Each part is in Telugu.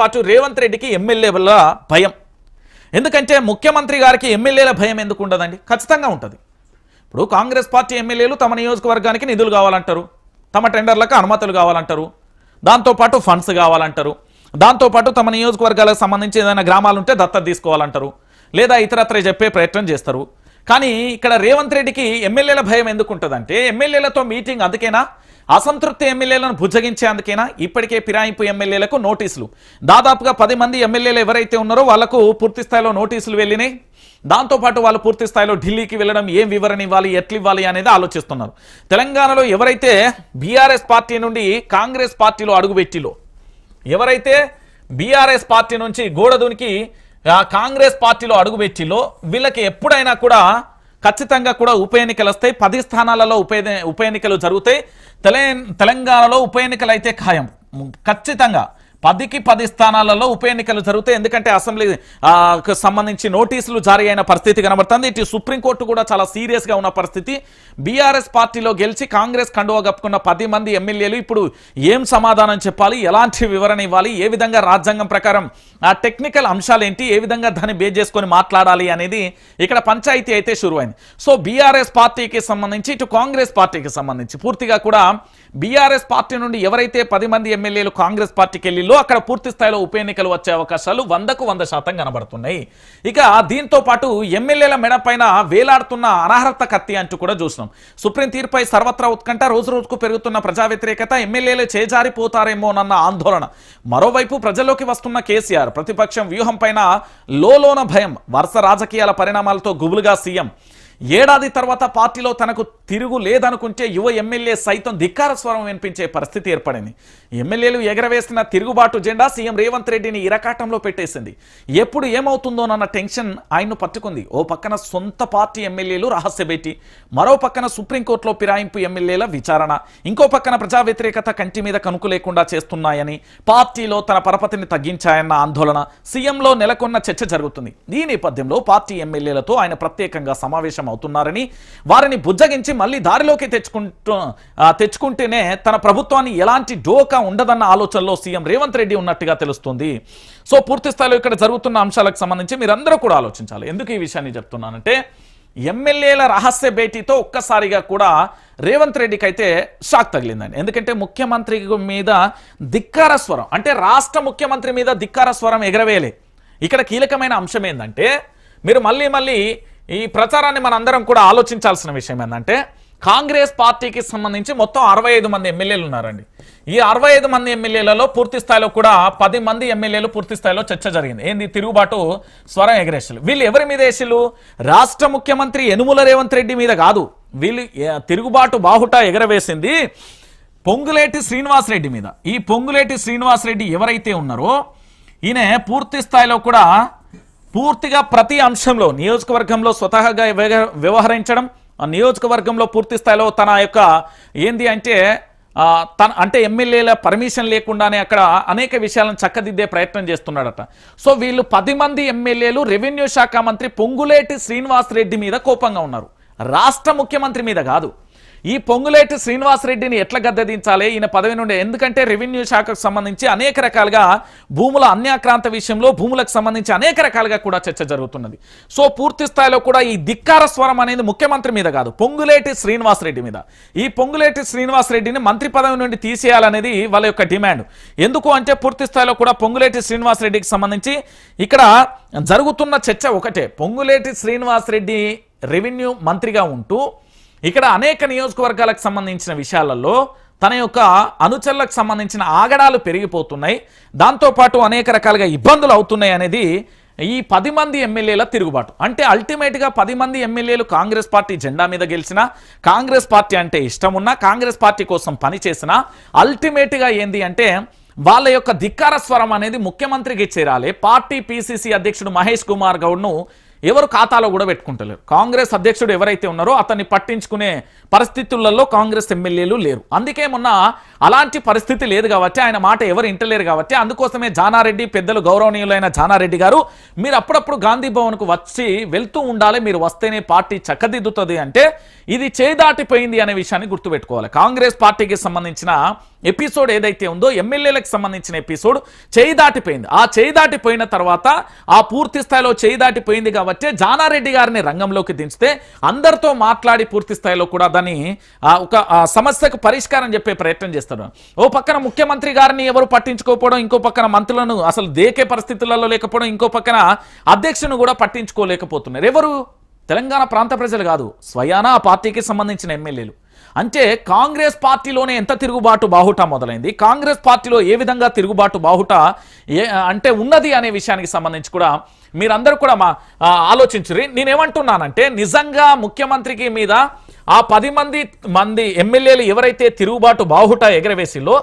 పాటు రేవంత్ రెడ్డికి ఎమ్మెల్యేల భయం. ఎందుకంటే ముఖ్యమంత్రి గారికి ఎమ్మెల్యేల భయం ఎందుకు ఉండదండి? ఖచ్చితంగా ఉంటుంది. ఇప్పుడు కాంగ్రెస్ పార్టీ ఎమ్మెల్యేలు తమ నియోజకవర్గానికి నిధులు కావాలంటారు, తమ టెండర్లకు అనుమతులు కావాలంటారు, దాంతోపాటు ఫండ్స్ కావాలంటారు, దాంతోపాటు తమ నియోజకవర్గాలకు సంబంధించి ఏదైనా గ్రామాలు ఉంటే దత్తత తీసుకోవాలంటారు, లేదా ఇతరత్ర చెప్పే ప్రయత్నం చేస్తారు. కానీ ఇక్కడ రేవంత్ రెడ్డికి ఎమ్మెల్యేల భయం ఎందుకు ఉంటుందంటే, ఎమ్మెల్యేలతో మీటింగ్ అందుకేనా, అసంతృప్తి ఎమ్మెల్యేలను బుజ్జగించేందుకేనా ఇప్పటికే ఫిరాయింపు ఎమ్మెల్యేలకు నోటీసులు, దాదాపుగా 10 మంది ఎమ్మెల్యేలు ఎవరైతే ఉన్నారో వాళ్లకు పూర్తి స్థాయిలో నోటీసులు వెళ్ళినాయి. దాంతోపాటు వాళ్ళు పూర్తి స్థాయిలో ఢిల్లీకి వెళ్ళడం, ఏం వివరణ ఇవ్వాలి, ఎట్లు ఇవ్వాలి అనేది ఆలోచిస్తున్నారు. తెలంగాణలో ఎవరైతే బీఆర్ఎస్ పార్టీ నుండి కాంగ్రెస్ పార్టీలో అడుగుపెట్టిలో, ఎవరైతే బీఆర్ఎస్ పార్టీ నుంచి గోడదునికి కాంగ్రెస్ పార్టీలో అడుగుపెట్టిలో, వీళ్ళకి ఎప్పుడైనా కూడా ఖచ్చితంగా కూడా ఉప ఎన్నికలు వస్తాయి. 10 స్థానాలలో ఉప ఎన్నికలు జరుగుతాయి. తెలంగాణలో ఉప ఎన్నికలు అయితే ఖాయం. ఖచ్చితంగా 10కి 10 స్థానాలలో ఉప ఎన్నికలు జరుగుతాయి. ఎందుకంటే అసెంబ్లీ సంబంధించి నోటీసులు జారీ అయిన పరిస్థితి కనబడుతుంది. ఇటు సుప్రీంకోర్టు కూడా చాలా సీరియస్గా ఉన్న పరిస్థితి. బీఆర్ఎస్ పార్టీలో గెలిచి కాంగ్రెస్ కండువా కప్పుకున్న 10 మంది ఎమ్మెల్యేలు ఇప్పుడు ఏం సమాధానం చెప్పాలి, ఎలాంటి వివరణ ఇవ్వాలి, ఏ విధంగా రాజ్యాంగం ప్రకారం ఆ టెక్నికల్ అంశాలు ఏంటి, ఏ విధంగా దాన్ని బేస్ చేసుకొని మాట్లాడాలి అనేది ఇక్కడ పంచాయతీ అయితే షురువైంది. సో బీఆర్ఎస్ పార్టీకి సంబంధించి ఇటు కాంగ్రెస్ పార్టీకి సంబంధించి పూర్తిగా కూడా బీఆర్ఎస్ పార్టీ నుండి ఎవరైతే 10 మంది ఎమ్మెల్యేలు కాంగ్రెస్ పార్టీకి వెళ్ళిలో అక్కడ పూర్తి స్థాయిలో ఉప ఎన్నికలు వచ్చే అవకాశాలు 100కు 100% కనబడుతున్నాయి. ఇక దీంతో పాటు ఎమ్మెల్యేల మెడపైన వేలాడుతున్న అనర్హత కత్తి అంటూ కూడా చూసినాం. సుప్రీం తీర్పై సర్వత్రా ఉత్కంఠ, రోజు రోజుకు పెరుగుతున్న ప్రజా వ్యతిరేకత, ఎమ్మెల్యేలు చేజారిపోతారేమోనన్న ఆందోళన. మరోవైపు ప్రజల్లోకి వస్తున్న కేసీఆర్ ప్రతిపక్షం వ్యూహం పైన లోలోన భయం. వరుస రాజకీయాల పరిణామాలతో గుబులుగా సీఎం. ఏడాది తర్వాత పార్టీలో తనకు తిరుగు లేదనుకుంటే యువ ఎమ్మెల్యే సైతం ధిక్కార స్వరం వినిపించే పరిస్థితి ఏర్పడింది. ఎమ్మెల్యేలు ఎగరవేసిన తిరుగుబాటు జెండా సీఎం రేవంత్ రెడ్డిని ఇరకాటంలో పెట్టేసింది. ఎప్పుడు ఏమవుతుందోనన్న టెన్షన్ ఆయన్ను పట్టుకుంది. ఓ పక్కన సొంత పార్టీ ఎమ్మెల్యేలు రహస్య భేటీ, మరో పక్కన సుప్రీంకోర్టులో ఫిరాయింపు ఎమ్మెల్యేల విచారణ, ఇంకో పక్కన ప్రజా వ్యతిరేకత కంటి మీద కనుకు లేకుండా చేస్తున్నాయని, పార్టీలో తన పరపతిని తగ్గించాయన్న ఆందోళన, సీఎంలో నెలకొన్న చర్చ జరుగుతుంది. ఈ నేపథ్యంలో పార్టీ ఎమ్మెల్యేలతో ఆయన ప్రత్యేకంగా సమావేశం అవుతున్నారని, వారిని బుజ్జగించి మళ్ళీ దారిలోకి తెచ్చుకుంటేనే తన ప్రభుత్వాన్ని ఎలాంటి డోకా ఉండదన్న ఆలోచనలో సీఎం రేవంత్ రెడ్డి ఉన్నట్టుగా తెలుస్తుంది. సో పూర్తి స్థాయిలో ఇక్కడ జరుగుతున్న అంశాలకు సంబంధించి మీరందరూ కూడా ఆలోచించాలి. ఎందుకు ఈ విషయాన్ని చెప్తున్నానంటే, ఎమ్మెల్యేల రహస్య భేటీతో ఒక్కసారిగా కూడా రేవంత్ రెడ్డికి అయితే షాక్ తగిలిందండి. ఎందుకంటే ముఖ్యమంత్రి మీద ధిక్కార స్వరం, అంటే రాష్ట్ర ముఖ్యమంత్రి మీద ధిక్కార స్వరం ఎగరవేయలే. ఇక్కడ కీలకమైన అంశం ఏంటంటే, మీరు మళ్ళీ ఈ ప్రచారాన్ని మనందరం కూడా ఆలోచించాల్సిన విషయం ఏంటంటే, కాంగ్రెస్ పార్టీకి సంబంధించి మొత్తం 65 మంది ఎమ్మెల్యేలు ఉన్నారండి. ఈ 65 మంది ఎమ్మెల్యేలలో పూర్తి స్థాయిలో కూడా 10 మంది ఎమ్మెల్యేలు పూర్తి స్థాయిలో చర్చ జరిగింది. ఏంది? తిరుగుబాటు స్వరం ఎగరేషలు. వీళ్ళు ఎవరి మీద వేసిళ్ళు? రాష్ట్ర ముఖ్యమంత్రి యనుమల రేవంత్ రెడ్డి మీద కాదు. వీళ్ళు తిరుగుబాటు బాహుట ఎగరవేసింది పొంగులేటి శ్రీనివాసరెడ్డి మీద. ఈ పొంగులేటి శ్రీనివాసరెడ్డి ఎవరైతే ఉన్నారో ఈయన పూర్తి స్థాయిలో కూడా పూర్తిగా ప్రతి అంశంలో నియోజకవర్గంలో స్వతహాగా వ్యవహరించడం, ఆ నియోజకవర్గంలో పూర్తి స్థాయిలో తన యొక్క ఏంది అంటే ఎమ్మెల్యేల పర్మిషన్ లేకుండానే అక్కడ అనేక విషయాలను చక్కదిద్దే ప్రయత్నం చేస్తున్నాడట. సో వీళ్ళు 10 మంది ఎమ్మెల్యేలు రెవెన్యూ శాఖ మంత్రి పొంగులేటి శ్రీనివాసరెడ్డి మీద కోపంగా ఉన్నారు, రాష్ట్ర ముఖ్యమంత్రి మీద కాదు. ఈ పొంగులేటి శ్రీనివాసరెడ్డిని ఎట్లా గద్దెదించాలి ఈయన పదవి నుండి? ఎందుకంటే రెవెన్యూ శాఖకు సంబంధించి అనేక రకాలుగా భూముల అన్యాక్రాంత విషయంలో భూములకు సంబంధించి అనేక రకాలుగా కూడా చర్చ జరుగుతున్నది. సో పూర్తి స్థాయిలో కూడా ఈ ధిక్కార స్వరం అనేది ముఖ్యమంత్రి మీద కాదు, పొంగులేటి శ్రీనివాసరెడ్డి మీద. ఈ పొంగులేటి శ్రీనివాసరెడ్డిని మంత్రి పదవి నుండి తీసేయాలనేది వాళ్ళ యొక్క డిమాండ్. ఎందుకు అంటే పూర్తి స్థాయిలో కూడా పొంగులేటి శ్రీనివాసరెడ్డికి సంబంధించి ఇక్కడ జరుగుతున్న చర్చ ఒకటే. పొంగులేటి శ్రీనివాసరెడ్డి రెవెన్యూ మంత్రిగా ఉంటూ ఇక్కడ అనేక నియోజకవర్గాలకు సంబంధించిన విషయాలలో తన యొక్క అనుచరులకు సంబంధించిన ఆగడాలు పెరిగిపోతున్నాయి, దాంతోపాటు అనేక రకాలుగా ఇబ్బందులు అవుతున్నాయి అనేది ఈ 10 మంది ఎమ్మెల్యేల తిరుగుబాటు. అంటే అల్టిమేట్గా 10 మంది ఎమ్మెల్యేలు కాంగ్రెస్ పార్టీ జెండా మీద గెలిచినా, కాంగ్రెస్ పార్టీ అంటే ఇష్టం ఉన్నా, కాంగ్రెస్ పార్టీ కోసం పనిచేసినా అల్టిమేట్గా ఏంది అంటే వాళ్ళ యొక్క ధిక్కార స్వరం అనేది ముఖ్యమంత్రికి చేరాలి. పార్టీ పిసిసి అధ్యక్షుడు మహేష్ కుమార్ గౌడ్ను ఎవరు ఖాతాలో కూడా పెట్టుకుంటలేరు. కాంగ్రెస్ అధ్యక్షుడు ఎవరైతే ఉన్నారో అతన్ని పట్టించుకునే పరిస్థితులలో కాంగ్రెస్ ఎమ్మెల్యేలు లేరు. అందుకే మొన్న అలాంటి పరిస్థితి లేదు కాబట్టి ఆయన మాట ఎవరు ఇంటలేరు కాబట్టి అందుకోసమే జానారెడ్డి పెద్దలు గౌరవనీయులైన జానారెడ్డి గారు మీరు అప్పుడప్పుడు గాంధీ భవన్కు వచ్చి వెళ్తూ ఉండాలి, మీరు వస్తేనే పార్టీ చక్కదిద్దుతుంది అంటే ఇది చేదాటిపోయింది అనే విషయాన్ని గుర్తుపెట్టుకోవాలి. కాంగ్రెస్ పార్టీకి సంబంధించిన ఎపిసోడ్ ఏదైతే ఉందో ఎమ్మెల్యేలకు సంబంధించిన ఎపిసోడ్ చేయి దాటిపోయింది. ఆ చేయి దాటిపోయిన తర్వాత ఆ పూర్తి స్థాయిలో చేయి దాటిపోయింది కాబట్టి జానారెడ్డి గారిని రంగంలోకి దించితే అందరితో మాట్లాడి పూర్తి స్థాయిలో కూడా దాన్ని ఒక సమస్యకు పరిష్కారం చెప్పే ప్రయత్నం చేస్తారు. ఓ పక్కన ముఖ్యమంత్రి గారిని ఎవరు పట్టించుకోకపోవడం, ఇంకో పక్కన మంత్రులను అసలు దేకే పరిస్థితులలో లేకపోవడం, ఇంకో పక్కన అధ్యక్షుని కూడా పట్టించుకోలేకపోతున్నారు. ఎవరు? తెలంగాణ ప్రాంత ప్రజలు కాదు, స్వయానా ఆ పార్టీకి సంబంధించిన ఎమ్మెల్యేలు. అంటే కాంగ్రెస్ పార్టీలోనే ఎంత తిరుగుబాటు బాహుట మొదలైంది, కాంగ్రెస్ పార్టీలో ఏ విధంగా తిరుగుబాటు బాహుట అంటే ఉన్నది అనే విషయానికి సంబంధించి కూడా మీరందరూ కూడా ఆలోచించుర్రి. నేనేమంటున్నానంటే నిజంగా ముఖ్యమంత్రికి మీద ఆ 10 మంది ఎమ్మెల్యేలు ఎవరైతే తిరుగుబాటు బాహుట ఎగరవేసిలో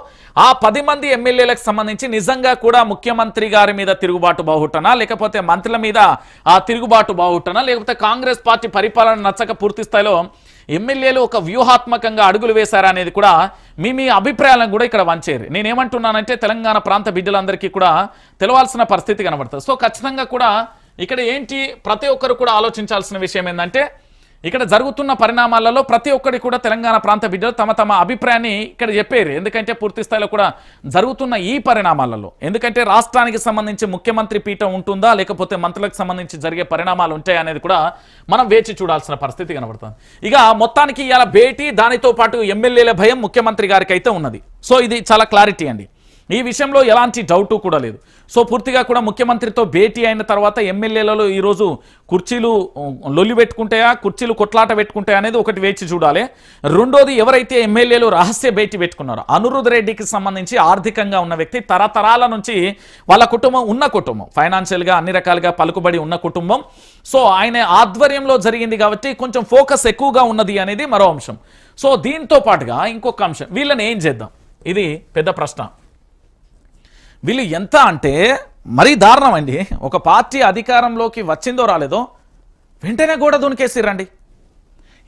ఆ 10 మంది ఎమ్మెల్యేలకు సంబంధించి నిజంగా కూడా ముఖ్యమంత్రి గారి మీద తిరుగుబాటు బాహుటనా, లేకపోతే మంత్రుల మీద ఆ తిరుగుబాటు బాహుటనా, లేకపోతే కాంగ్రెస్ పార్టీ పరిపాలన నచ్చక పూర్తి స్థాయిలో ఎమ్మెల్యేలు ఒక వ్యూహాత్మకంగా అడుగులు వేశారా అనేది కూడా మీ అభిప్రాయాలను కూడా ఇక్కడ వంచేరు. నేనేమంటున్నానంటే తెలంగాణ ప్రాంత బిడ్డలందరికీ కూడా తెలవాల్సిన పరిస్థితి కనబడుతుంది. సో ఖచ్చితంగా కూడా ఇక్కడ ఏంటి ప్రతి ఒక్కరు కూడా ఆలోచించాల్సిన విషయం ఏంటంటే ఇక్కడ జరుగుతున్న పరిణామాలలో ప్రతి ఒక్కరి కూడా తెలంగాణ ప్రాంత బిడ్డలు తమ అభిప్రాయాన్ని ఇక్కడ చెప్పారు. ఎందుకంటే పూర్తి స్థాయిలో కూడా జరుగుతున్న ఈ పరిణామాలలో, ఎందుకంటే రాష్ట్రానికి సంబంధించి ముఖ్యమంత్రి పీఠం ఉంటుందా లేకపోతే మంత్రులకు సంబంధించి జరిగే పరిణామాలు ఉంటాయి అనేది కూడా మనం వేచి చూడాల్సిన పరిస్థితి కనబడుతుంది. ఇక మొత్తానికి ఇవాళ భేటీ, దానితో పాటు ఎమ్మెల్యేల భయం ముఖ్యమంత్రి గారికి అయితే ఉన్నది. సో ఇది చాలా క్లారిటీ అండి, ఈ విషయంలో ఎలాంటి డౌటు కూడా లేదు. సో పూర్తిగా కూడా ముఖ్యమంత్రితో భేటీ అయిన తర్వాత ఎమ్మెల్యేలలో ఈరోజు కుర్చీలు లొల్లి పెట్టుకుంటాయా, కుర్చీలు కొట్లాట పెట్టుకుంటాయా అనేది ఒకటి వేచి చూడాలి. రెండోది, ఎవరైతే ఎమ్మెల్యేలు రహస్య భేటీ పెట్టుకున్నారో అనిరుద్ రెడ్డికి సంబంధించి ఆర్థికంగా ఉన్న వ్యక్తి, తరతరాల నుంచి వాళ్ళ కుటుంబం ఉన్న కుటుంబం, ఫైనాన్షియల్గా అన్ని రకాలుగా పలుకుబడి ఉన్న కుటుంబం. సో ఆయన ఆధ్వర్యంలో జరిగింది కాబట్టి కొంచెం ఫోకస్ ఎక్కువగా ఉన్నది అనేది మరో అంశం. సో దీంతో పాటుగా ఇంకొక అంశం, వీళ్ళని ఏం చేద్దాం, ఇది పెద్ద ప్రశ్న. వీళ్ళు ఎంత అంటే మరీ దారుణం అండి. ఒక పార్టీ అధికారంలోకి వచ్చిందో రాలేదో వెంటనే కూడా దునికేసిరండి.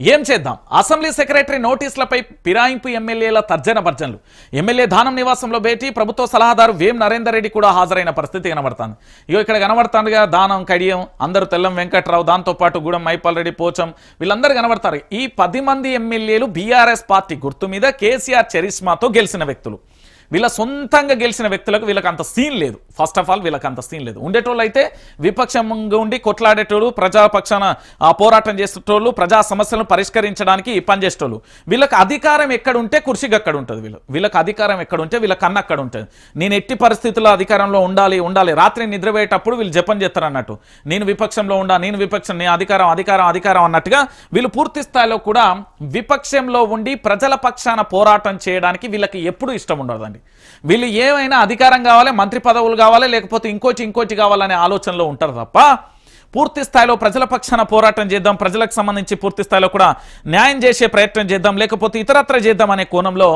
ఏం చేద్దాం? అసెంబ్లీ సెక్రటరీ నోటీసులపై ఫిరాయింపు ఎమ్మెల్యేల తర్జన భర్జనలు. ఎమ్మెల్యే దానం నివాసంలో భేటీ, ప్రభుత్వ సలహాదారు వేం నరేందర్ రెడ్డి కూడా హాజరైన పరిస్థితి కనబడుతుంది. ఇగో ఇక్కడ కనబడుతుందిగా దానం, కడియం, అందరూ తెల్లం వెంకట్రావు, దాంతోపాటు గూడెం మైపాల్ రెడ్డి, పోచం, వీళ్ళందరూ కనబడతారు. ఈ 10 మంది ఎమ్మెల్యేలు బీఆర్ఎస్ పార్టీ గుర్తు మీద కేసీఆర్ చరిస్మాతో గెలిచిన వ్యక్తులు. వీళ్ళ సొంతంగా గెలిచిన వ్యక్తులకు వీళ్ళకి అంత సీన్ లేదు. ఫస్ట్ ఆఫ్ ఆల్ వీళ్ళకి అంత సీన్ లేదు. ఉండేటోళ్ళు అయితే విపక్షంగా ఉండి కొట్లాడేటోళ్ళు, ప్రజాపక్షాన పోరాటం చేసేటోళ్ళు, ప్రజా సమస్యలను పరిష్కరించడానికి పనిచేసేటోళ్ళు. వీళ్ళకి అధికారం ఎక్కడుంటే కుర్చీకి అక్కడ ఉంటుంది. వీళ్ళకి అధికారం ఎక్కడుంటే వీళ్ళ కన్ను అక్కడ ఉంటుంది. నేను ఎట్టి పరిస్థితుల్లో అధికారంలో ఉండాలి. రాత్రి నిద్రపోయేటప్పుడు వీళ్ళు జపం చేస్తారు అన్నట్టు, నేను విపక్షంలో నేను విపక్షం, నేను అధికారం అన్నట్టుగా వీళ్ళు పూర్తి స్థాయిలో కూడా విపక్షంలో ఉండి ప్రజల పక్షాన పోరాటం చేయడానికి వీళ్ళకి ఎప్పుడూ ఇష్టం ఉండదండి. వీళ్ళు ఏమైనా అధికారం కావాలి, మంత్రి పదవులు కావాలి, లేకపోతే ఇంకోటి కావాలనే ఆలోచనలో ఉంటారు తప్ప పూర్తి స్థాయిలో ప్రజల పక్షాన పోరాటం చేద్దాం, ప్రజలకు సంబంధించి పూర్తి స్థాయిలో కూడా న్యాయం చేసే ప్రయత్నం చేద్దాం, లేకపోతే ఇతరత్ర చేద్దాం అనే కోణంలో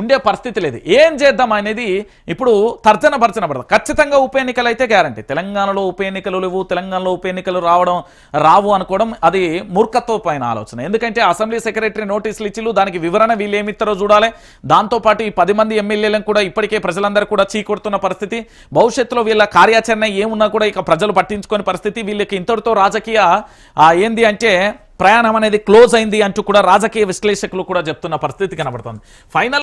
ఉండే పరిస్థితి లేదు. ఏం చేద్దాం అనేది ఇప్పుడు తర్జన భర్జన పడదు. ఖచ్చితంగా ఉప ఎన్నికలు అయితే గ్యారంటీ. తెలంగాణలో ఉప ఎన్నికలు లేవు, తెలంగాణలో ఉప ఎన్నికలు రావు అనుకోవడం అది మూర్ఖత్వమైన ఆలోచన. ఎందుకంటే అసెంబ్లీ సెక్రటరీ నోటీసులు ఇచ్చిలు, దానికి వివరణ వీళ్ళు ఏమిస్తారో చూడాలి. దాంతోపాటు ఈ 10 మంది ఎమ్మెల్యేలను కూడా ఇప్పటికే ప్రజలందరూ కూడా చీకొడుతున్న పరిస్థితి. భవిష్యత్తులో వీళ్ళ కార్యాచరణ ఏమున్నా కూడా ఇక ప్రజలు పట్టించుకునే పరిస్థితి. వీళ్ళకి ఇంతటితో రాజకీయ ఏంది అంటే ప్రయాణం అనేది క్లోజ్ అయింది అంటూ కూడా రాజకీయ విశ్లేషకులు కూడా చెప్తున్న పరిస్థితి కనబడుతుంది. ఫైనల్